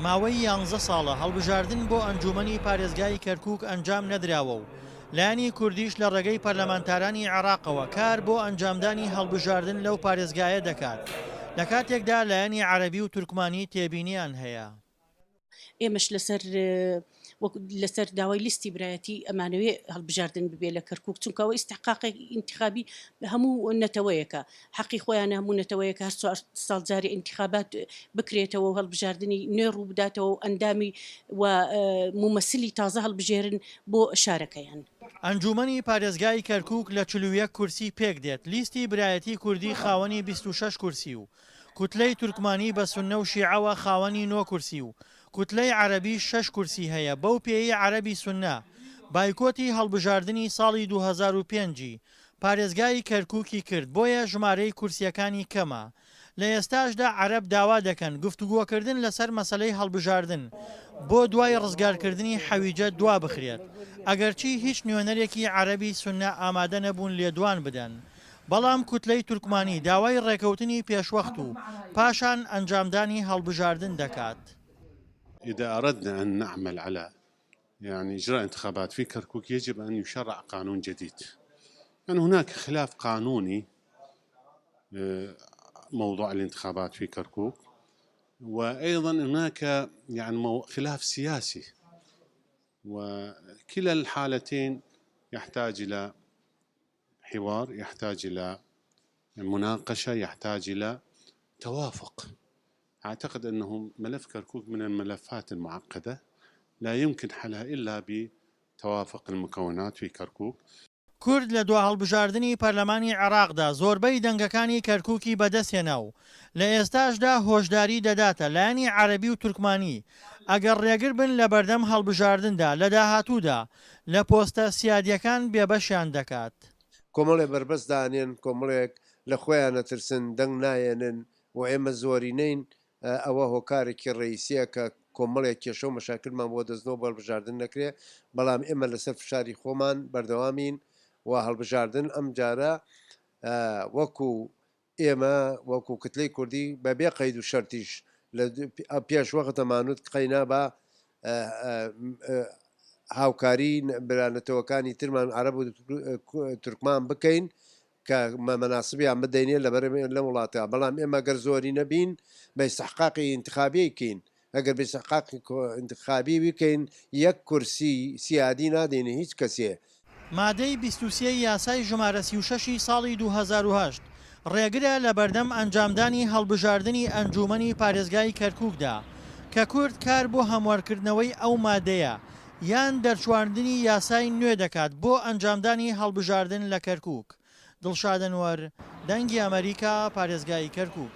ماوەی 11 ساڵە هەڵبژاردن بۆ ئەنجومەنی پارێزگای کەرکووک ئەنجام نەدراوە و لایەنی کوردیش لە ڕێگەی پەرلەمانتارانی عێراقەوە کار بۆ ئەنجامدانی هەڵبژاردن لەو پارێزگایە دەکات لە کاتێکدا لایەنی عەرەبی و تورکمانی تێبینیان هەیە. ئێمەش لەسەر داوای لیستی برایەتی ئەمانەوێ هەڵبژاردن ببێ لە کەرکووک چونکەوە ئیستحقاقی ئینتخابی هەموو نەتەوەیەکە حەقی خۆیان هەموو نەتەوەیەکە هەر ساڵجاری ئینتخابات بکرێتەوە و هەڵبژاردننی نوێ ڕوو بداتەوە و ئەندامی و مومەسلی تازە هەڵبژێرن بۆ شارەکەیان. ئەنجومەنی پارێزگای کەرکووک لە 41 کورسی پێک دێت لیستی برایەتی کوردی خاوەنی 26 کورسی و کوتلەی تورکمانی بە سوننە و شیعەوە خاوەنی 9 کورسی و کوتلەی عەرەبی 6 کورسی هەیە بەو پێی عەرەبی سوننە بایکۆتی هەڵبژاردننی ساڵی 2005 پارێزگای کەرکووکی کرد بۆیە ژمارەی کورسیەکانی کەمە. لە ئێستاشدا عەرەب داوا دەکەن گفتوگۆکردن لەسەر مەسەلەی هەڵبژاردن بۆ دوای ڕزگارکردنی حەویجە دوا بخرێت ئەگەرچی هیچ نوێنەرێکی عەرەبی سوننە ئامادە نەبوون لێدوان بدەن. بەڵام کوتلەی تورکمانی داوای ڕێکەوتنی پێشوەخت و پاشان ئەنجامدانی هەڵبژاردن دەکات. إذا أردنا أن نعمل على إجراء انتخابات في كركوك يجب أن يشرع قانون جديد. يعني هناك خلاف قانوني موضوع الانتخابات في كركوك وأيضا هناك خلاف سياسي وكلا الحالتين يحتاج إلى حوار يحتاج إلى مناقشة يحتاج إلى توافق. أعتقد أنه ملف كركوك من الملفات المعقدة لا يمكن حلها إلا بتوافق المكونات في كركوك. کورد لە دوا هەڵبژاردننی پەرلەمانی عێراقدا زۆربەی دەنگەکانی کەرکووکی بەدەستێنا و لە ئێستاشدا هۆشداری دەداتە لایەنی عەرەبی و تورکمانی ئەگەر ڕێگر بن لە بەردەم هەڵبژاردندا لە داهاتوودا لە پۆستە سیادیەکان بێبەشیان دەکات. کۆمەڵێ بربەست دانێن کۆمەڵێک لە خۆیان نەترسن دەنگ نایەنن و ئێمە زۆرینەین ئەوە هۆکارێکی ڕئیسیە کە کۆمەڵێک کێشە و مەشاکلمان بۆ دەستنەوە هەڵبژاردن نەکرێ بەڵام ئێمە لەسەر فشاری خۆمان بەردەوامین و هەڵبژاردن ئەم جارە وەکو ئێمە وەکو کتلەی کوردی بەبێ قەید و شەرتیش لە پێش وەختەمانوت قەینا بە هاوکاری برانەتەوەکانی ترمان عەرەب و تورکمان بکەین کە مەناسبیان بدەینێ لە وڵاتە بەڵام ئێمە گەر زۆری نەبین بە ئیستحقاقی انتخابیکەین ئەگەر بە ئیستحقاقی انتخابی بکەین یەک کورسی سیادی نادەینە هیچ کەسێ. مادەی 23 یاسای ژمارە 36 ساڵی 2008 ڕێگرە لە بەردەم ئەنجامدانی هەڵبژاردننی ئەنجومەنی پارێزگای کەرکووکدا کە کورد کار بۆ هەموارکردنەوەی ئەو مادەیە یان دەرچواردنی یاسای نوێ دەکات بۆ ئەنجامدانی هەڵبژاردن لە کەرکووک. دڵشاد ئەنوەر، دەنگی ئەمریکا، پارێزگای کەرکووک.